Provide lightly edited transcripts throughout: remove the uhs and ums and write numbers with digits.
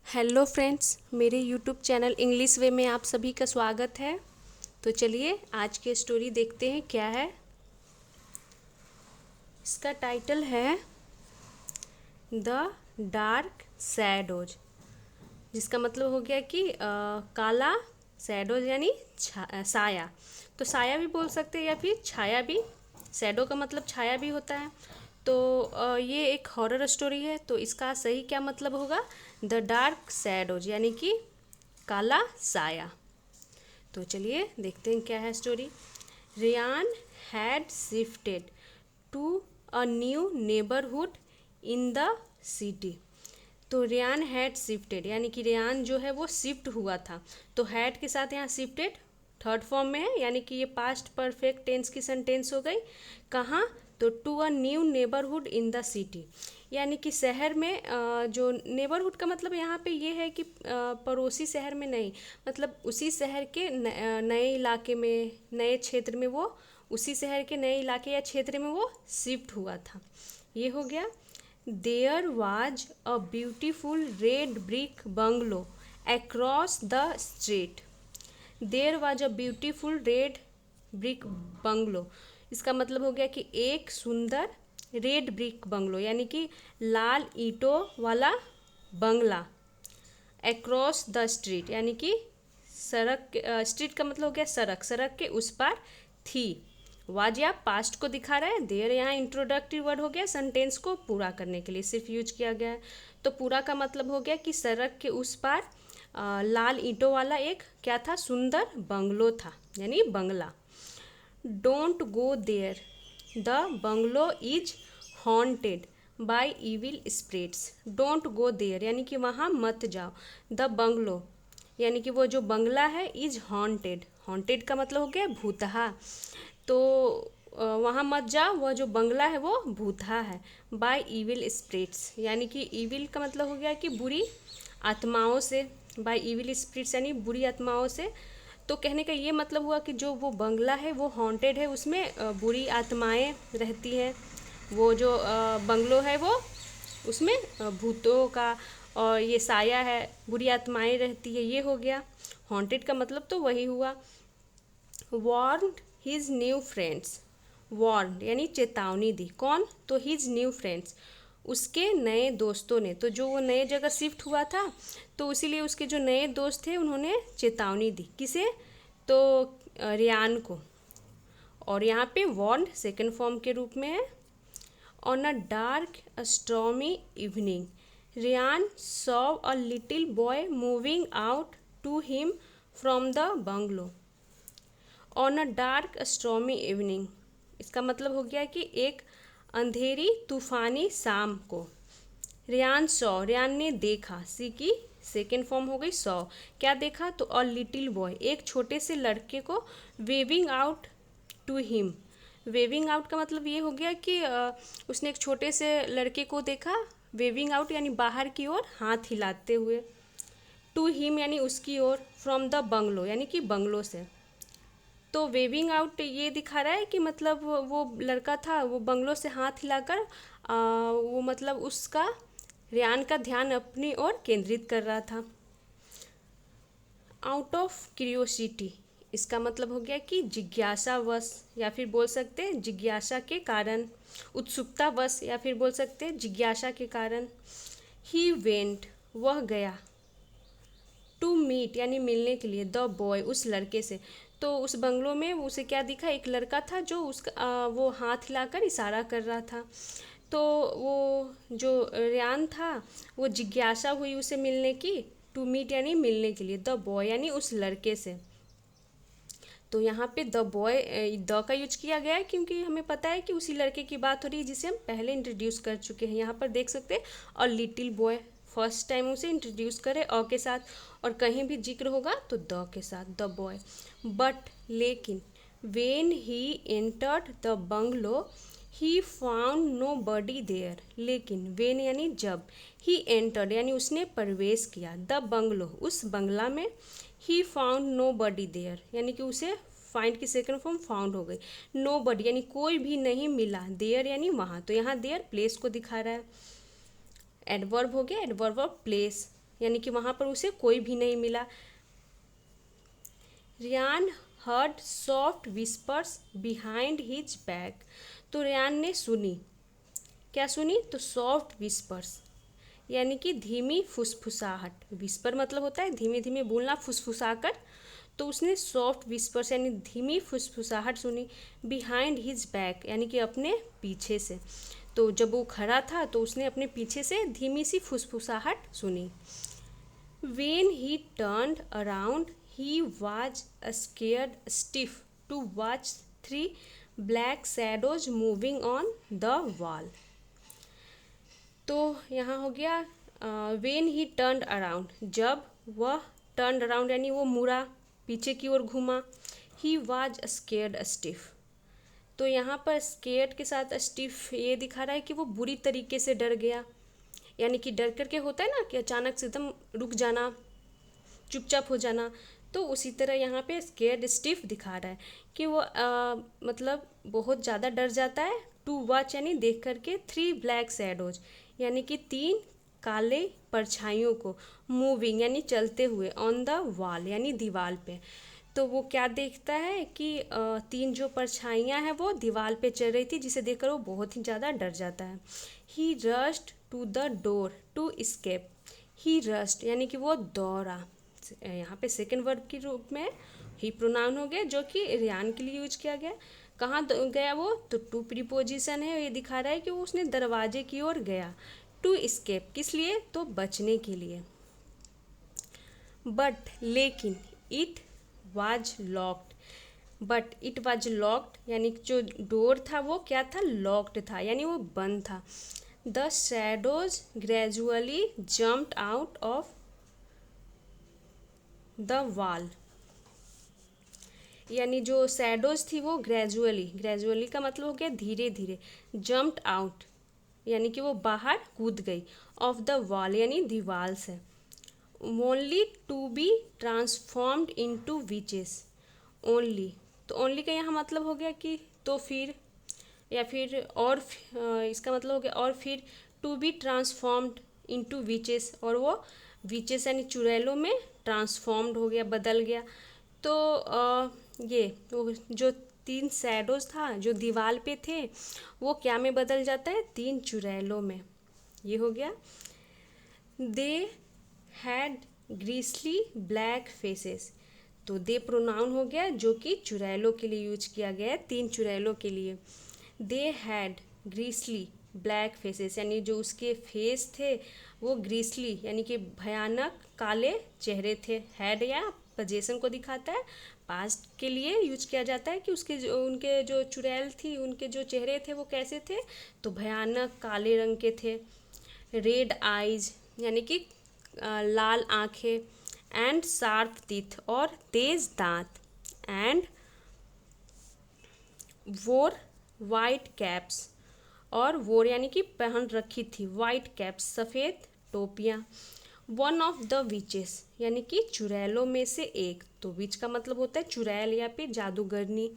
Hello friends, मेरे YouTube channel English वे में आप सभी का स्वागत है। तो चलिए आज की स्टोरी देखते हैं क्या है। इसका टाइटल है द डार्क शैडोज, जिसका मतलब हो गया कि काला, शैडोज यानी साया। तो साया भी बोल सकते हैं या फिर छाया भी। शैडो का मतलब छाया भी होता है। तो ये एक हॉरर स्टोरी है, तो इसका सही क्या मतलब होगा? द डार्क शैडोज यानी कि काला साया। तो चलिए देखते हैं क्या है story. Riyan had shifted to a new neighbourhood in the city. तो रियान हैड शिफ्टेड यानी कि रियान जो है वो शिफ्ट हुआ था। तो हैड के साथ यहाँ शिफ्टेड थर्ड फॉर्म में है, यानी कि ये पास्ट परफेक्ट टेंस की सेंटेंस हो गई। कहाँ? तो to a new neighbourhood in the city, यानी कि शहर में जो नेबरहुड का मतलब यहाँ पे ये है कि पड़ोसी शहर में नहीं, मतलब उसी शहर के नए इलाके में, नए क्षेत्र में, वो उसी शहर के नए इलाके या क्षेत्र में वो शिफ्ट हुआ था। ये हो गया। There was a beautiful red brick bungalow across the street. There was a beautiful red brick bungalow, इसका मतलब हो गया कि एक सुंदर रेड ब्रिक बंगलो यानी कि लाल ईंटों वाला बंगला। अक्रॉस द स्ट्रीट यानी कि सड़क, स्ट्रीट का मतलब हो गया सड़क, सड़क के उस पार थी। वाज या पास्ट को दिखा रहा है। देयर यहाँ इंट्रोडक्टिव वर्ड हो गया सेंटेंस को पूरा करने के लिए सिर्फ यूज किया गया है। तो पूरा का मतलब हो गया कि सड़क के उस पार लाल ईंटों वाला एक क्या था? सुंदर बंगलो था, यानी बंगला। Don't go there, the bungalow is haunted by evil spirits. Don't go there यानी कि वहाँ मत जाओ। द बंगलो यानी कि वो जो बंगला है इज हॉन्टेड, हॉन्टेड का मतलब हो गया भूतहा। तो वहाँ मत जाओ, वह जो बंगला है वो भूतहा है। बाय इविल स्पिरिट्स यानी कि इविल का मतलब हो गया कि बुरी आत्माओं से। बाय इविल स्पिरिट्स यानी बुरी आत्माओं से। तो कहने का ये मतलब हुआ कि जो वो बंगला है वो हॉन्टेड है, उसमें बुरी आत्माएं रहती हैं। वो जो बंगलो है वो उसमें भूतों का और ये साया है, बुरी आत्माएं रहती है। ये हो गया। हॉन्टेड का मतलब तो वही हुआ। Warned his new friends, warned यानी चेतावनी दी। कौन? तो हिज न्यू फ्रेंड्स, उसके नए दोस्तों ने। तो जो वो नए जगह शिफ्ट हुआ था तो इसीलिए उसके जो नए दोस्त थे उन्होंने चेतावनी दी। किसे? तो रियान को। और यहाँ पे वार्न्ड सेकंड फॉर्म के रूप में है। On a dark stormy evening Riyan saw a little boy moving out to him from the bungalow. On a dark stormy evening, इसका मतलब हो गया कि एक अंधेरी तूफानी शाम को। रियान सॉ, रियान ने देखा, सी की सेकेंड फॉर्म हो गई सॉ। क्या देखा? तो अ लिटिल बॉय, एक छोटे से लड़के को। Waving out to him, waving out का मतलब ये हो गया कि उसने एक छोटे से लड़के को देखा। वेविंग आउट यानी बाहर की ओर हाथ हिलाते हुए। टू हिम यानी उसकी ओर। फ्रॉम द बंगलो यानी कि बंगलो से। तो वेविंग आउट ये दिखा रहा है कि मतलब वो लड़का था, वो बंगलो से हाथ हिलाकर वो मतलब उसका, रियान का ध्यान अपनी ओर केंद्रित कर रहा था। आउट ऑफ क्यूरियोसिटी, इसका मतलब हो गया कि जिज्ञासावश, या फिर बोल सकते हैं जिज्ञासा के कारण, उत्सुकतावश, या फिर बोल सकते हैं जिज्ञासा के कारण। ही वेंट, वह गया। टू मीट यानी मिलने के लिए। द बॉय, उस लड़के से। तो उस बंगलो में उसे क्या दिखा? एक लड़का था जो उसका वो हाथ हिलाकर इशारा कर रहा था। तो वो जो रियान था वो जिज्ञासा हुई उसे मिलने की। टू मीट यानी मिलने के लिए। द बॉय यानी उस लड़के से। तो यहाँ पे द बॉय, द का यूज किया गया है क्योंकि हमें पता है कि उसी लड़के की बात हो रही है जिसे हम पहले इंट्रोड्यूस कर चुके हैं। यहाँ पर देख सकते हैं और लिटिल बॉय, फर्स्ट टाइम उसे इंट्रोड्यूस करे अ के साथ, और कहीं भी जिक्र होगा तो द के साथ, द बॉय। बट लेकिन, when he entered the bungalow he found nobody there. लेकिन वेन यानी जब, ही एंटर्ड यानी उसने प्रवेश किया, द बंगलो उस बंगला में। He found nobody there यानी कि उसे फाइंड की सेकंड फॉर्म फाउंड हो गई। नो बडी यानी कोई भी नहीं मिला, देयर यानी वहाँ। तो यहाँ देयर प्लेस को दिखा रहा है। एडवर्ब हो गया, एडवर्ब ऑफ प्लेस। यानी कि वहाँ पर उसे कोई भी नहीं मिला। Riyan heard soft whispers behind his back. तो रियान ने सुनी, क्या सुनी, तो सॉफ्ट विस्पर्स यानी कि धीमी फुसफुसाहट। विस्पर मतलब होता है धीमे धीमे बोलना, फुसफुसा कर। तो उसने सॉफ्ट विस्पर्स यानी धीमी फुसफुसाहट सुनी बिहाइंड हिज बैक यानी कि अपने पीछे से। तो जब वो खड़ा था तो उसने अपने पीछे से धीमी सी फुसफुसाहट सुनी। When he turned around, he was scared stiff to watch three black shadows moving on the wall. तो यहाँ हो गया when he turned around, जब वह turned around यानी वो मुड़ा, पीछे की ओर घूमा। he was scared stiff, तो यहाँ पर scared के साथ stiff ये दिखा रहा है कि वो बुरी तरीके से डर गया, यानी कि डर करके होता है ना कि अचानक से एकदम रुक जाना, चुपचाप हो जाना। तो उसी तरह यहाँ पे स्केर्ड स्टिफ दिखा रहा है कि वो मतलब बहुत ज़्यादा डर जाता है। टू वॉच यानी देख करके, थ्री ब्लैक शैडोज यानी कि तीन काले परछाइयों को, मूविंग यानी चलते हुए, ऑन द वॉल यानी दीवार पे। तो वो क्या देखता है कि तीन जो परछाइयाँ हैं वो दीवार पे चल रही थी, जिसे देखकर वो बहुत ही ज़्यादा डर जाता है। He rushed to the door to escape। He rushed यानी कि वो दौड़ा, यहाँ पे सेकेंड वर्ब के रूप में ही प्रोनाउन हो गया जो कि रियान के लिए यूज किया गया। कहाँ गया वो, तो टू प्रीपोजिशन है, ये दिखा रहा है कि वो उसने दरवाजे की ओर गया। टू escape किस लिए, तो बचने के लिए। बट लेकिन, it was locked, but it was locked यानी जो डोर था वो क्या था, लॉक्ड था यानी वो बंद था। The shadows gradually jumped out of the wall, यानी जो शैडोज थी वो ग्रेजुअली, ग्रेजुअली का मतलब हो गया धीरे धीरे, जम्प्ड आउट यानी कि वो बाहर कूद गई, ऑफ द वॉल यानी दीवार से। Only to be transformed into witches, only, तो ओनली का यहाँ मतलब हो गया कि तो फिर, या फिर और, इसका मतलब हो गया और फिर। To be transformed into witches, और वो विचेस यानी चुड़ैलों में ट्रांसफॉर्म्ड हो गया, बदल गया। तो ये तो जो तीन शैडोज था जो दीवार पे थे वो क्या में बदल जाता है, तीन चुड़ैलों में। ये हो गया। दे हैड ग्रीसली ब्लैक फेसेस, तो दे प्रोनाउन हो गया जो कि चुड़ैलों के लिए यूज किया गया है, तीन चुड़ैलों के लिए। दे हैड ग्रीसली ब्लैक फेसेस यानी जो उसके फेस थे वो ग्रीसली यानी कि भयानक काले चेहरे थे। हैड या पोजेशन को दिखाता है, पास्ट के लिए यूज किया जाता है कि उसके जो उनके जो चुड़ैल थी उनके जो चेहरे थे वो कैसे थे, तो भयानक काले रंग के थे। रेड आइज यानी कि लाल आँखें, एंड शार्प टीथ और तेज दांत, एंड वोर वाइट कैप्स, और वोर यानी कि पहन रखी थी, वाइट कैप्स सफ़ेद टोपियाँ। वन ऑफ द विचेस यानी कि चुड़ैलों में से एक, तो विच का मतलब होता है चुड़ैल या फिर जादूगरनी।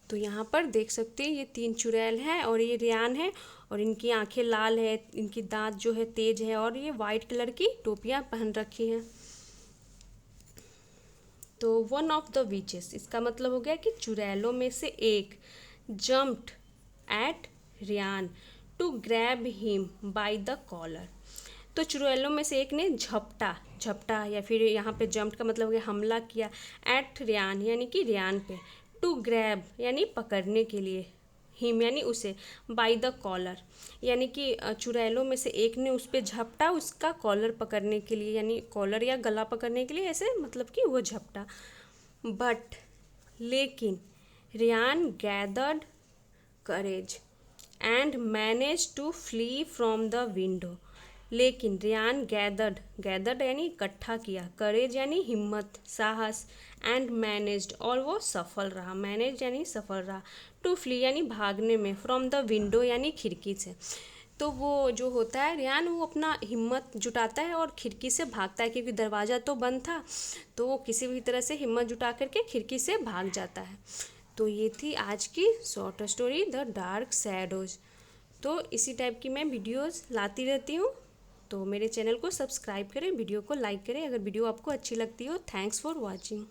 तो यहाँ पर देख सकते हैं ये तीन चुड़ैल हैं और ये रियान है, और इनकी आंखें लाल है, इनकी दांत जो है तेज है, और ये वाइट कलर की टोपियाँ पहन रखी हैं। तो वन ऑफ द विचेस इसका मतलब हो गया कि चुड़ैलों में से एक, jumped at Riyan to grab him by the collar, तो चुड़ैलों में से एक ने झपटा या फिर यहाँ पे जंप का मतलब हो गया हमला किया, एट रियान यानी कि रियान पे, टू ग्रैब यानी पकड़ने के लिए, हिम यानी उसे, बाय द कॉलर यानी कि चुड़ैलों में से एक ने उस पर झपटा उसका कॉलर पकड़ने के लिए, यानी कॉलर या गला पकड़ने के लिए, ऐसे मतलब कि वो झपटा। बट लेकिन, Riyan gathered courage and manage to flee from the window, लेकिन रियान गैदर्ड यानी इकट्ठा किया, करेज यानी हिम्मत, साहस, एंड मैनेज्ड और वो सफल रहा, मैनेज यानी सफल रहा, टू फ्ली यानी भागने में, फ्रॉम द विंडो यानी खिड़की से। तो वो जो होता है रियान वो अपना हिम्मत जुटाता है और खिड़की से भागता है, क्योंकि दरवाज़ा तो बंद था, तो वो किसी भी तरह से हिम्मत जुटा करके खिड़की से भाग जाता है। तो ये थी आज की short story the dark shadows. तो इसी टाइप की मैं वीडियोज़ लाती रहती हूँ, तो मेरे चैनल को सब्सक्राइब करें, वीडियो को लाइक करें अगर वीडियो आपको अच्छी लगती हो। Thanks for watching.